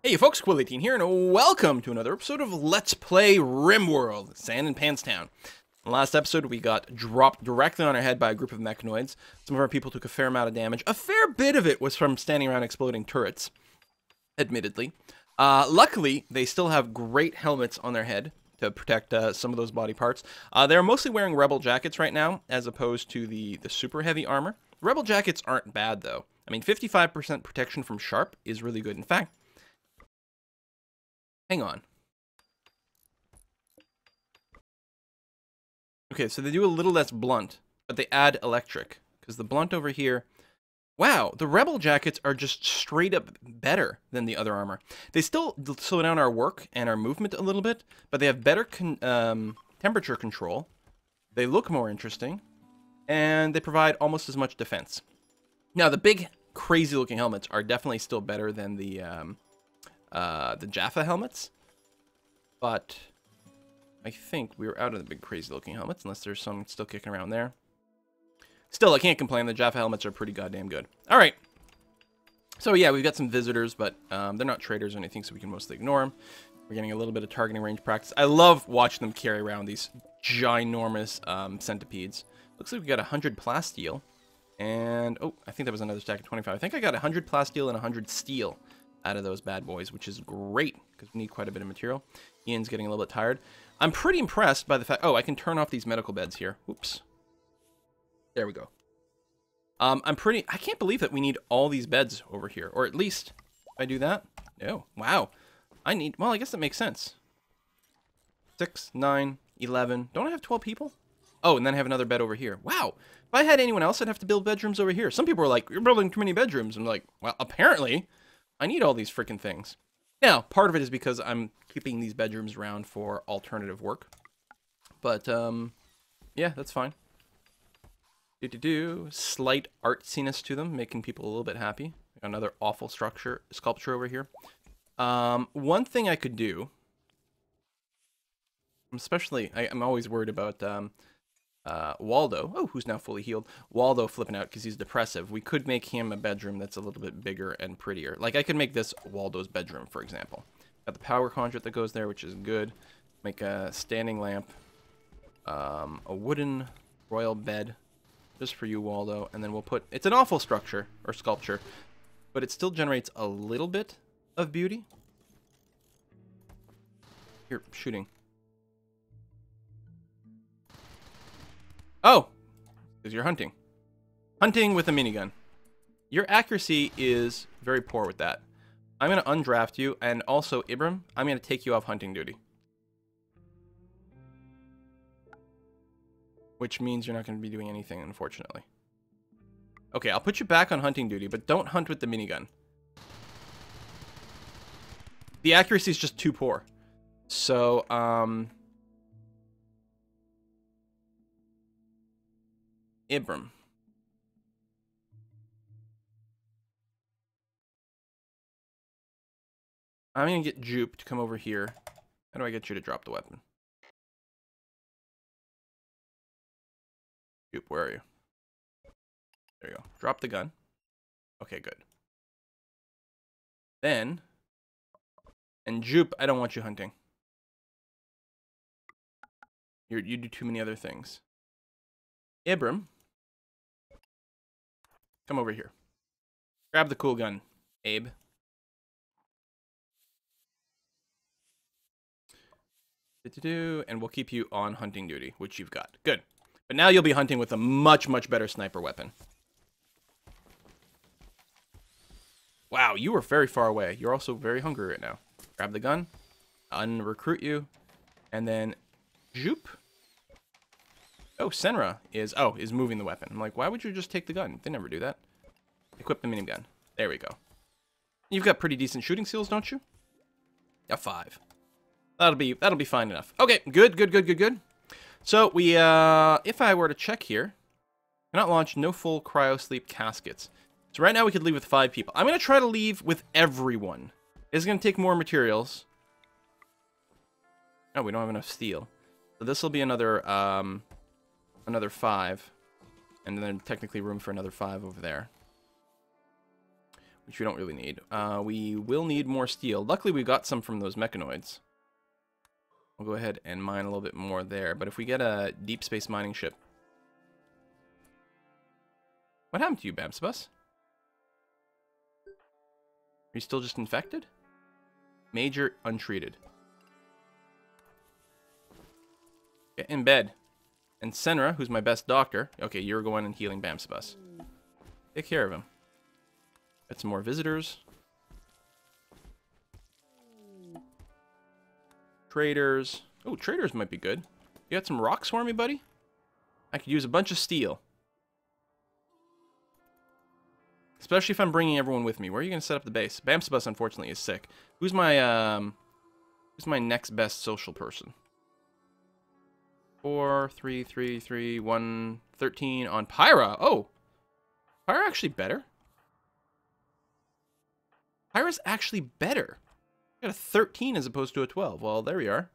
Hey folks, Quilly18 here, and welcome to another episode of Let's Play RimWorld, Sand and Panstown. In the last episode, we got dropped directly on our head by a group of mechanoids. Some of our people took a fair amount of damage. A fair bit of it was from standing around exploding turrets, admittedly. Luckily, they still have great helmets on their head to protect some of those body parts. They're mostly wearing Rebel jackets right now, as opposed to the super heavy armor. Rebel jackets aren't bad, though. I mean, 55% protection from sharp is really good. In fact, hang on. Okay, so they do a little less blunt, but they add electric. Because the blunt over here... Wow, the Rebel jackets are just straight up better than the other armor. They still slow down our work and our movement a little bit, but they have better temperature control. They look more interesting, and they provide almost as much defense. Now, the big, crazy-looking helmets are definitely still better than the Jaffa helmets, but I think we're out of the big crazy looking helmets unless there's some still kicking around there. Still, I can't complain. The Jaffa helmets are pretty goddamn good. All right. So yeah, we've got some visitors, but they're not traders or anything, so we can mostly ignore them. We're getting a little bit of targeting range practice. I love watching them carry around these ginormous centipedes. Looks like we got 100 plasteel, and oh, I think that was another stack of 25. I think I got 100 plasteel and 100 steel out of those bad boys, which is great because we need quite a bit of material. Ian's getting a little bit tired. I'm pretty impressed by the fact... Oh, I can turn off these medical beds here. Oops. There we go. I can't believe that we need all these beds over here. Or at least, if I do that... No. Wow. Well, I guess that makes sense. 6, 9, 11... Don't I have 12 people? Oh, and then I have another bed over here. Wow. If I had anyone else, I'd have to build bedrooms over here. Some people are like, you're building too many bedrooms. I'm like, well, apparently... I need all these freaking things. Now, part of it is because I'm keeping these bedrooms around for alternative work. But, yeah, that's fine. Slight artsiness to them, making people a little bit happy. Another awful sculpture over here. One thing I could do, especially, I'm always worried about Waldo, who's now fully healed. Waldo flipping out because he's depressive. We could make him a bedroom that's a little bit bigger and prettier. Like, I could make this Waldo's bedroom, for example. Got the power conduit that goes there, which is good. Make a standing lamp. A wooden royal bed, just for you, Waldo. And then we'll put... It's an awful structure, or sculpture, but it still generates a little bit of beauty. Here, shooting. Oh, because you're hunting. Hunting with a minigun. Your accuracy is very poor with that. I'm going to undraft you, and also, Ibram, I'm going to take you off hunting duty. Which means you're not going to be doing anything, unfortunately. Okay, I'll put you back on hunting duty, but don't hunt with the minigun. The accuracy is just too poor. So, Ibram. I'm going to get Jupe to come over here. How do I get you to drop the weapon? Jupe, where are you? There you go. Drop the gun. Okay, good. Then, and Jupe, I don't want you hunting. You do too many other things. Ibram. Come over here. Grab the cool gun, Abe. And we'll keep you on hunting duty, which you've got. Good. But now you'll be hunting with a much, much better sniper weapon. Wow, you are very far away. You're also very hungry right now. Grab the gun. Unrecruit you. And then Jupe. Oh, Senra is moving the weapon. I'm like, why would you just take the gun? They never do that. Equip the minigun. There we go. You've got pretty decent shooting skills, don't you? A 5. That'll be fine enough. Okay, good. So we, if I were to check here, cannot launch no full cryo sleep caskets. So right now we could leave with 5 people. I'm gonna try to leave with everyone. It's gonna take more materials. Oh, we don't have enough steel. So this will be another 5, and then technically room for another 5 over there. which we don't really need. We will need more steel. Luckily, we got some from those mechanoids. We'll go ahead and mine a little bit more there. But if we get a deep space mining ship... What happened to you, Bamsabus? Are you still just infected? Major untreated. Get in bed. And Senra, who's my best doctor... Okay, you're going and healing Bamsabus. Take care of him. Got some more visitors. Traders. Oh, traders might be good. You got some rocks for me, buddy? I could use a bunch of steel. Especially if I'm bringing everyone with me. Where are you going to set up the base? Bamsabus, unfortunately, is sick. Who's my next best social person? 4, 3, 3, 3, 1, 13 on Pyra. Oh! Pyra actually better? Pyra's actually better. Got a 13 as opposed to a 12. Well, there we are.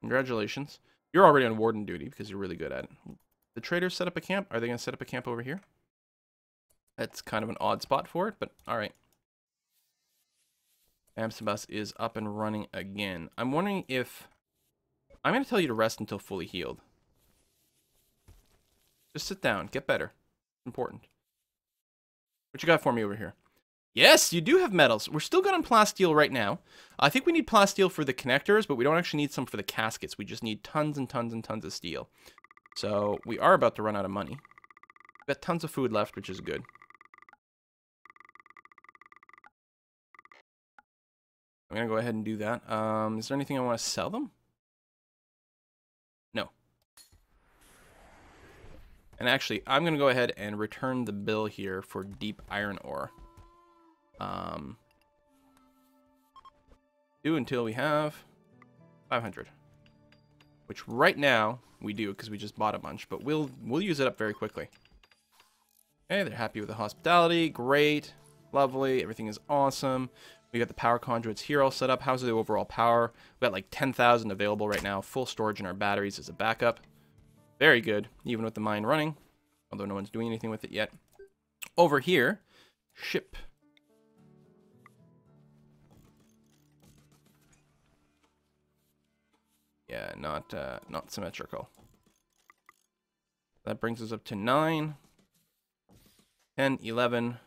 Congratulations. You're already on warden duty because you're really good at it. The traders set up a camp. Are they going to set up a camp over here? That's kind of an odd spot for it, but alright. Bamsabus is up and running again. I'm wondering if... I'm going to tell you to rest until fully healed. Just sit down. Get better. Important. What you got for me over here? Yes, you do have metals. We're still good on plasteel right now. I think we need plasteel for the connectors, but we don't actually need some for the caskets. We just need tons and tons and tons of steel. So we are about to run out of money. We've got tons of food left, which is good. I'm going to go ahead and do that. Is there anything I want to sell them? No. And actually, I'm going to go ahead and return the bill here for deep iron ore. Do until we have 500. Which right now we do because we just bought a bunch, but we'll use it up very quickly. Okay, they're happy with the hospitality. Great. Lovely. Everything is awesome. We got the power conduits here all set up. How's the overall power? We got like 10,000 available right now. Full storage in our batteries as a backup. Very good, even with the mine running. Although no one's doing anything with it yet. Over here, ship. Yeah, not symmetrical. That brings us up to 9, 10, 11,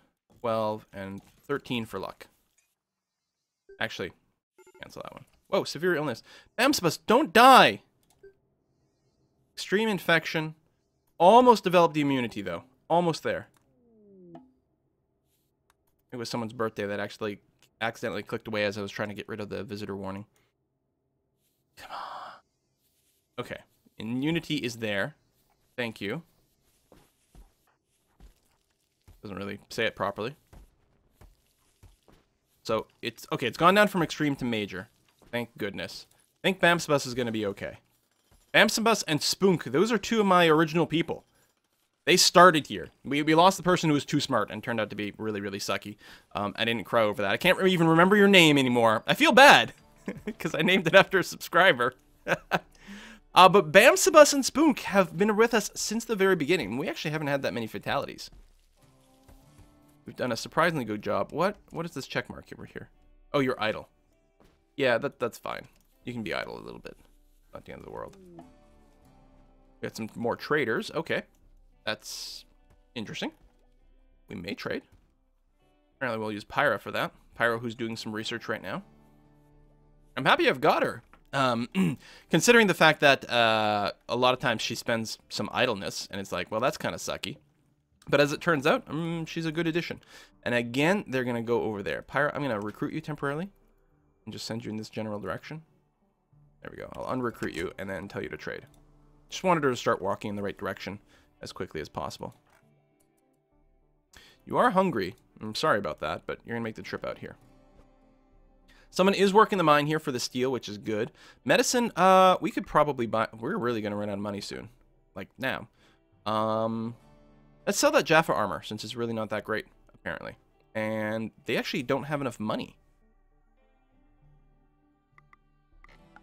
12, and 13 for luck. Actually, cancel that one. Whoa, severe illness. Bamsabus, don't die! Extreme infection. Almost developed the immunity, though. Almost there. It was someone's birthday that actually accidentally clicked away as I was trying to get rid of the visitor warning. Come on. Okay. Immunity is there. Thank you. Doesn't really say it properly. So, it's... Okay, it's gone down from extreme to major. Thank goodness. I think Bamsabus is going to be okay. Bamsabus and Spunk, those are two of my original people. They started here. We lost the person who was too smart and turned out to be really, really sucky. I didn't cry over that. I can't even remember your name anymore. I feel bad because I named it after a subscriber. But Bamsabus and Spunk have been with us since the very beginning. We actually haven't had that many fatalities. We've done a surprisingly good job. What is this check mark over here? Oh, you're idle. Yeah, that's fine. You can be idle a little bit. Not the end of the world. We got some more traders. Okay. That's interesting. We may trade. Apparently we'll use Pyra for that. Pyra, who's doing some research right now. I'm happy I've got her. Considering the fact that a lot of times she spends some idleness, and it's like, well, that's kind of sucky. But as it turns out, she's a good addition. And again, they're going to go over there. Pyra, I'm going to recruit you temporarily and just send you in this general direction. There we go. I'll unrecruit you and then tell you to trade. Just wanted her to start walking in the right direction as quickly as possible. You are hungry. I'm sorry about that, but you're going to make the trip out here. Someone is working the mine here for the steel, which is good. Medicine, we could probably buy... We're really going to run out of money soon. Like, now. Let's sell that Jaffa armor, since it's really not that great, apparently. And they actually don't have enough money.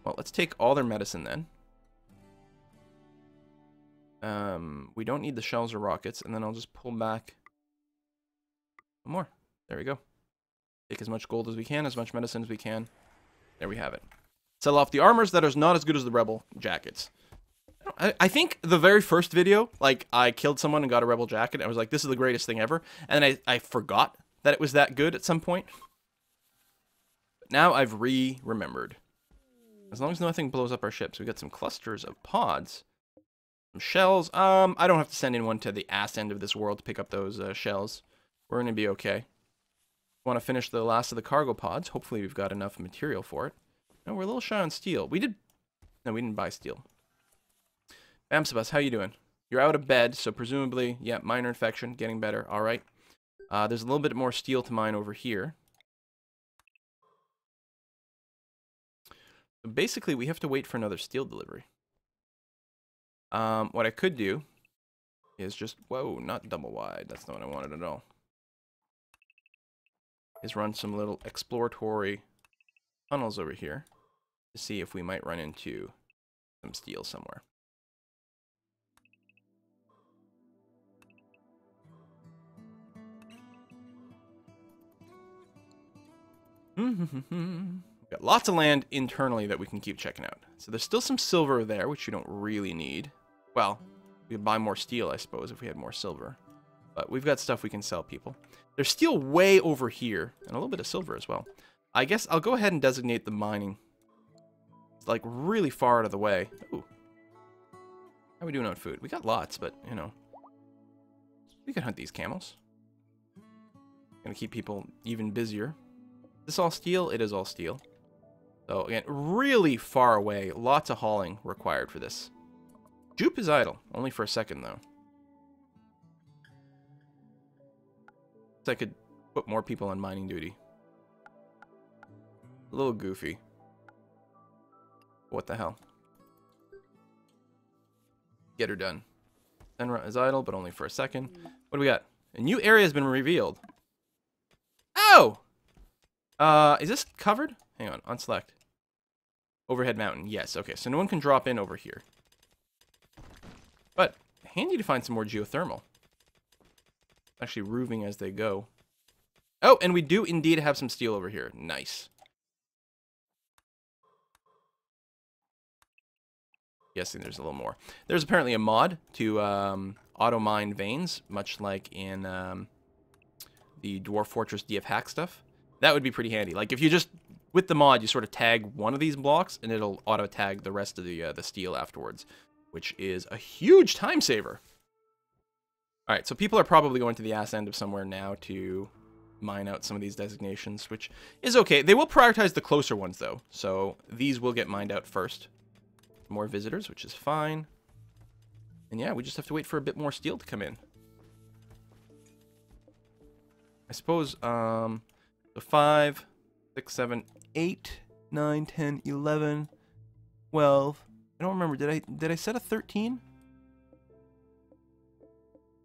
Well, let's take all their medicine then. We don't need the shells or rockets, and then I'll just pull back one more. There we go. Take as much gold as we can, as much medicine as we can. There we have it. Sell off the armors that are not as good as the rebel jackets. I think the very first video, like, I killed someone and got a rebel jacket. I was like, this is the greatest thing ever. And then I forgot that it was that good at some point. But now I've remembered. As long as nothing blows up our ships. We got some clusters of pods. Some shells. I don't have to send anyone to the ass end of this world to pick up those shells. We're going to be okay. Want to finish the last of the cargo pods. Hopefully we've got enough material for it. No, we're a little shy on steel. We didn't buy steel. Bamsabus, how you doing? You're out of bed, so presumably, yeah, minor infection, getting better. All right. There's a little bit more steel to mine over here. So basically, we have to wait for another steel delivery. What I could do is just... Whoa, not double wide. That's not what I wanted at all. Is run some little exploratory tunnels over here to see if we might run into some steel somewhere. We've got lots of land internally that we can keep checking out. So there's still some silver there, which you don't really need. Well, we could buy more steel, I suppose, if we had more silver. But we've got stuff we can sell people. There's steel way over here, and a little bit of silver as well. I guess I'll go ahead and designate the mining. It's like really far out of the way. Ooh. How are we doing on food? We got lots, but, you know. We can hunt these camels. Gonna keep people even busier. Is this all steel? It is all steel. So, again, really far away. Lots of hauling required for this. Jupe is idle. Only for a second, though. So I could put more people on mining duty. A little goofy. What the hell? Get her done. Senra is idle, but only for a second. What do we got? A new area has been revealed. Oh! Is this covered? Hang on, unselect. Overhead mountain, yes. Okay, so no one can drop in over here. But, handy to find some more geothermal. Actually roofing as they go. Oh, and we do indeed have some steel over here. Nice. Guessing there's a little more. There's apparently a mod to auto-mine veins, much like in the Dwarf Fortress DF hack stuff. That would be pretty handy. Like, if you just, with the mod, you sort of tag one of these blocks, and it'll auto-tag the rest of the steel afterwards, which is a huge time saver. All right, so people are probably going to the ass end of somewhere now to mine out some of these designations, which is okay. They will prioritize the closer ones, though, so these will get mined out first. More visitors, which is fine. And yeah, we just have to wait for a bit more steel to come in. I suppose, so 5, 6, 7, 8, 9, 10, 11, 12. I don't remember. Did I set a 13?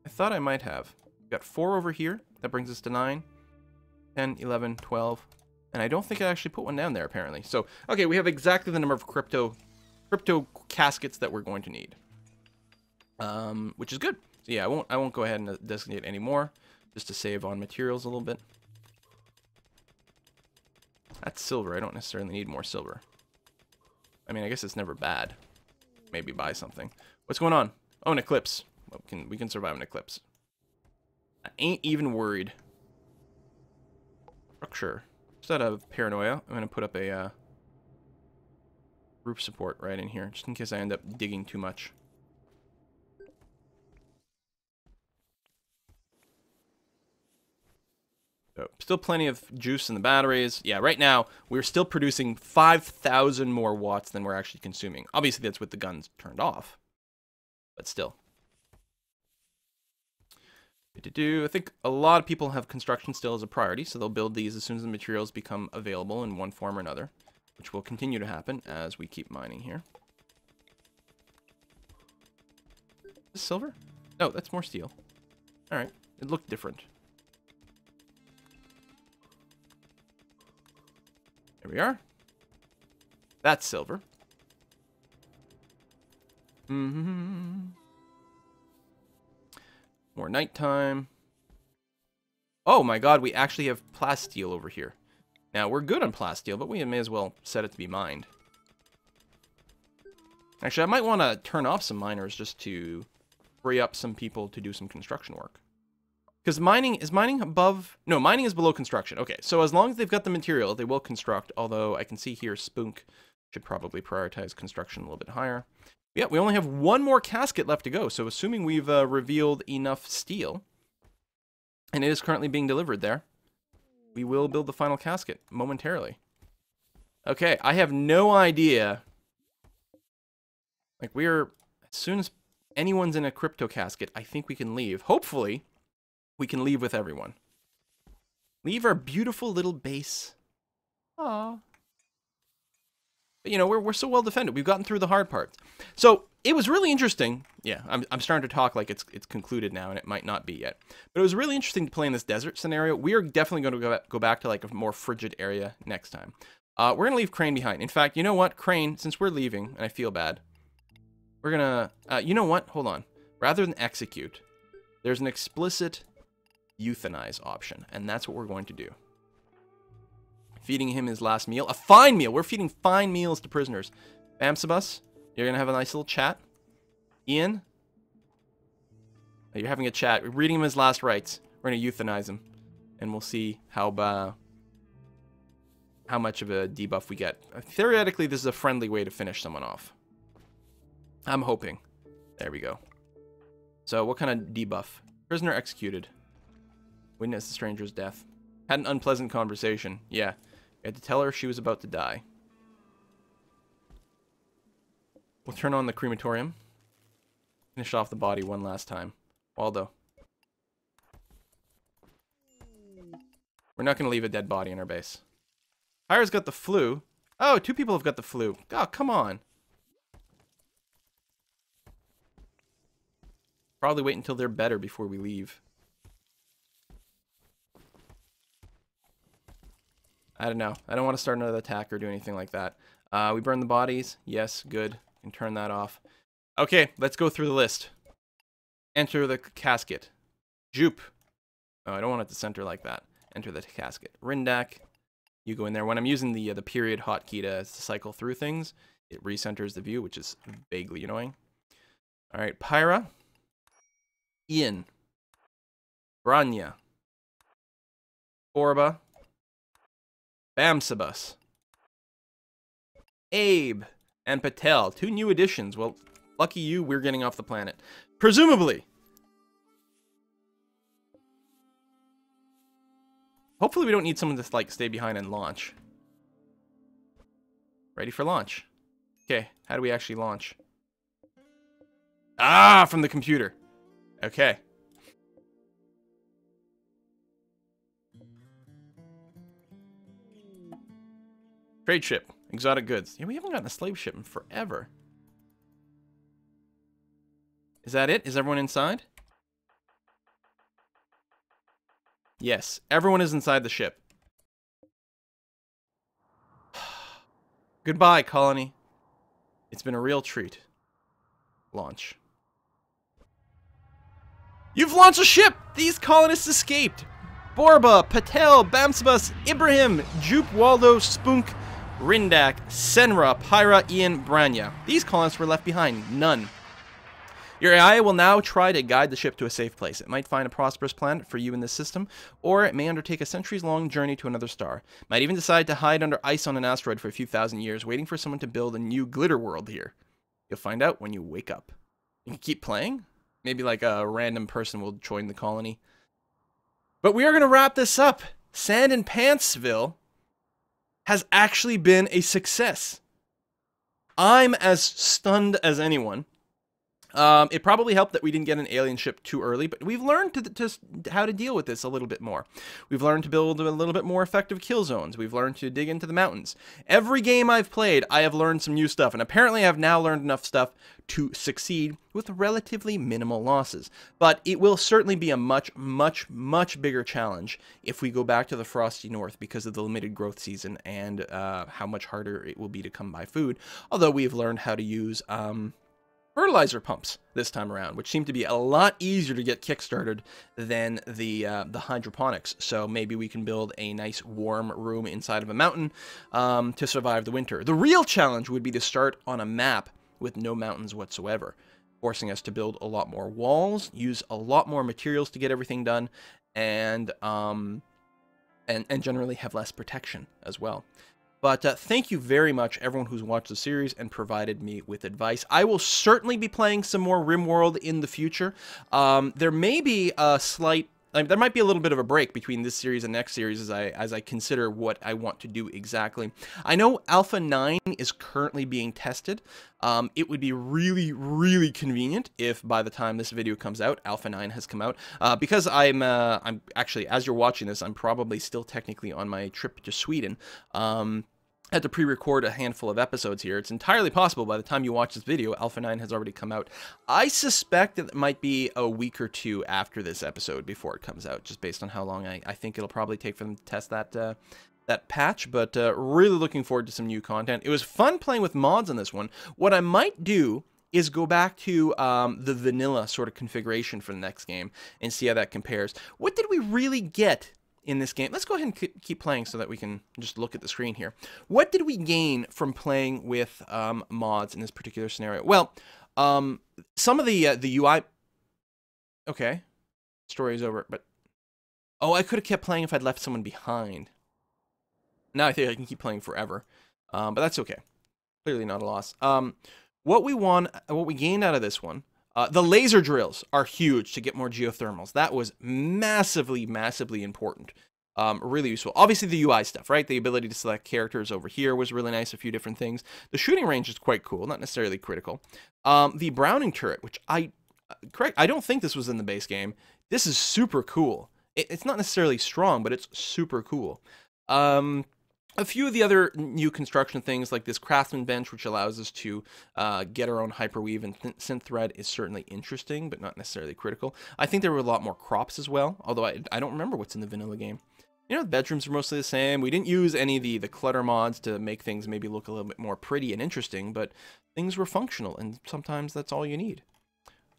I thought I might have. We've got 4 over here. That brings us to 9, 10, 11, 12. And I don't think I actually put one down there, apparently. So, okay, we have exactly the number of crypto caskets that we're going to need. Which is good. So yeah, I won't go ahead and designate any more, just to save on materials a little bit. That's silver. I don't necessarily need more silver. I mean, I guess it's never bad. Maybe buy something. What's going on? Oh, an eclipse. Well, we can survive an eclipse. I ain't even worried. Structure. Just out of paranoia, I'm gonna put up a roof support right in here, just in case I end up digging too much. So, still plenty of juice in the batteries. Yeah, right now, we're still producing 5,000 more watts than we're actually consuming. Obviously, that's with the guns turned off. But still. I think a lot of people have construction still as a priority, so they'll build these as soon as the materials become available in one form or another, which will continue to happen as we keep mining here. Is this silver? No, that's more steel. Alright, it looked different. There we are. That's silver. More nighttime. Oh my god, we actually have plasteel over here. Now, we're good on plasteel, but we may as well set it to be mined. Actually, I might want to turn off some miners just to free up some people to do some construction work. Because mining, is mining above? No, mining is below construction. Okay, so as long as they've got the material, they will construct. Although I can see here Spunk should probably prioritize construction a little bit higher. Yeah, we only have one more casket left to go. So assuming we've revealed enough steel, and it is currently being delivered there, we will build the final casket momentarily. Okay, I have no idea. Like, as soon as anyone's in a crypto casket, I think we can leave. Hopefully, we can leave with everyone. Leave our beautiful little base. Aww. But, you know, we're so well defended. We've gotten through the hard parts. So, it was really interesting. Yeah, I'm starting to talk like it's concluded now, and it might not be yet. But it was really interesting to play in this desert scenario. We are definitely going to go back to, like, a more frigid area next time. We're going to leave Crane behind. In fact, you know what? Crane, since we're leaving, and I feel bad, we're going to... you know what? Hold on. Rather than execute, there's an explicit euthanize option, and that's what we're going to do. Feeding him his last meal. A fine meal! We're feeding fine meals to prisoners. Bamsabus, you're going to have a nice little chat. Ian, you're having a chat. We're reading him his last rites. We're going to euthanize him, and we'll see how much of a debuff we get. Theoretically, this is a friendly way to finish someone off. I'm hoping. There we go. So, what kind of debuff? Prisoner executed. Witnessed the stranger's death. Had an unpleasant conversation. Yeah. We had to tell her she was about to die. We'll turn on the crematorium. Finish off the body one last time. Waldo. We're not going to leave a dead body in our base. Hire's got the flu. Oh, 2 people have got the flu. Oh, come on. Probably wait until they're better before we leave. I don't know. I don't want to start another attack or do anything like that. We burn the bodies. Yes, good. Can turn that off. Okay, let's go through the list. Enter the casket. Jupe. Oh, I don't want it to center like that. Enter the casket. Rindak. You go in there. When I'm using the period hotkey to cycle through things, it recenters the view, which is vaguely annoying. All right, Pyra. Ian. Branya. Orba. Bamsabus. Abe. And Patel. 2 new additions. Well, lucky you, we're getting off the planet. Presumably. Hopefully we don't need someone to, like, stay behind and launch. Ready for launch. Okay, how do we actually launch? Ah, from the computer. Okay. Trade ship. Exotic goods. Yeah, we haven't gotten a slave ship in forever. Is that it? Is everyone inside? Yes, everyone is inside the ship. Goodbye, colony. It's been a real treat. Launch. You've launched a ship! These colonists escaped! Borba, Patel, Bamsabus, Ibrahim, Jupe, Waldo, Spunk, Rindak, Senra, Pyra, Ian, Branya. These colonists were left behind. None. Your AI will now try to guide the ship to a safe place. It might find a prosperous planet for you in this system, or it may undertake a centuries-long journey to another star. Might even decide to hide under ice on an asteroid for a few thousand years, waiting for someone to build a new glitter world here. You'll find out when you wake up. You can keep playing. Maybe like a random person will join the colony. But we are going to wrap this up. Sand and Pantsville has actually been a success. I'm as stunned as anyone. It probably helped that we didn't get an alien ship too early, but we've learned how to deal with this a little bit more. We've learned to build a little bit more effective kill zones. We've learned to dig into the mountains. Every game I've played, I have learned some new stuff, and apparently I've now learned enough stuff to succeed with relatively minimal losses. But it will certainly be a much, much, much bigger challenge if we go back to the Frosty North because of the limited growth season and how much harder it will be to come by food. Although we've learned how to use... fertilizer pumps this time around, which seem to be a lot easier to get kickstarted than the hydroponics. So maybe we can build a nice warm room inside of a mountain to survive the winter. The real challenge would be to start on a map with no mountains whatsoever, forcing us to build a lot more walls, use a lot more materials to get everything done, and generally have less protection as well. But thank you very much, everyone who's watched the series and provided me with advice. I will certainly be playing some more RimWorld in the future. There may be a slight... there might be a little bit of a break between this series and next series as I consider what I want to do exactly. I know Alpha 9 is currently being tested. It would be really, really convenient if by the time this video comes out, Alpha 9 has come out. Because I'm actually, as you're watching this, I'm probably still technically on my trip to Sweden. I had to pre-record a handful of episodes here. It's entirely possible by the time you watch this video, Alpha 9 has already come out. I suspect that it might be a week or two after this episode before it comes out, just based on how long I think it'll probably take for them to test that patch, but really looking forward to some new content. It was fun playing with mods on this one. What I might do is go back to the vanilla sort of configuration for the next game and see how that compares. What did we really get in this game? Let's go ahead and keep playing so that we can just look at the screen here. What did we gain from playing with mods in this particular scenario? Well, some of the UI... Okay, story is over, but... Oh, I could have kept playing if I'd left someone behind. Now I think I can keep playing forever, but that's okay. Clearly not a loss. What we gained out of this one, the laser drills are huge to get more geothermals. That was massively, massively important. Really useful. Obviously the UI stuff, right? The ability to select characters over here was really nice. A few different things. The shooting range is quite cool, not necessarily critical. The Browning turret, which I don't think this was in the base game. This is super cool. It's not necessarily strong, but it's super cool. A few of the other new construction things, like this craftsman bench, which allows us to get our own hyperweave and synth thread, is certainly interesting, but not necessarily critical. I think there were a lot more crops as well, although I don't remember what's in the vanilla game. You know, the bedrooms are mostly the same. We didn't use any of the clutter mods to make things maybe look a little bit more pretty and interesting, but things were functional, and sometimes that's all you need.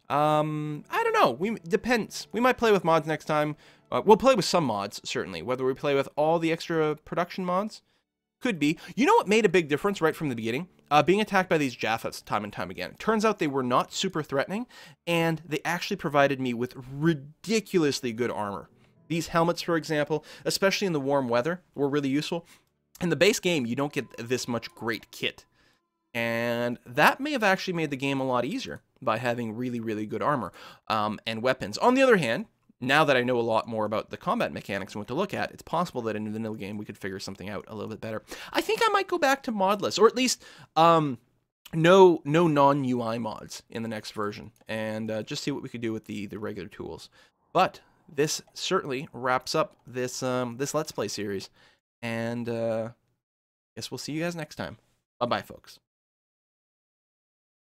I don't know. Depends. We might play with mods next time. We'll play with some mods, certainly. Whether we play with all the extra production mods, could be. You know what made a big difference right from the beginning? Being attacked by these Japhas time and time again. It turns out they were not super threatening, and they actually provided me with ridiculously good armor. These helmets, for example, especially in the warm weather, were really useful. In the base game, you don't get this much great kit. And that may have actually made the game a lot easier by having really, really good armor and weapons. On the other hand, now that I know a lot more about the combat mechanics and what to look at, it's possible that in the vanilla game we could figure something out a little bit better. I think I might go back to modless, or at least no non-UI mods in the next version, and just see what we could do with the regular tools. But this certainly wraps up this this Let's Play series, and guess we'll see you guys next time. Bye-bye, folks.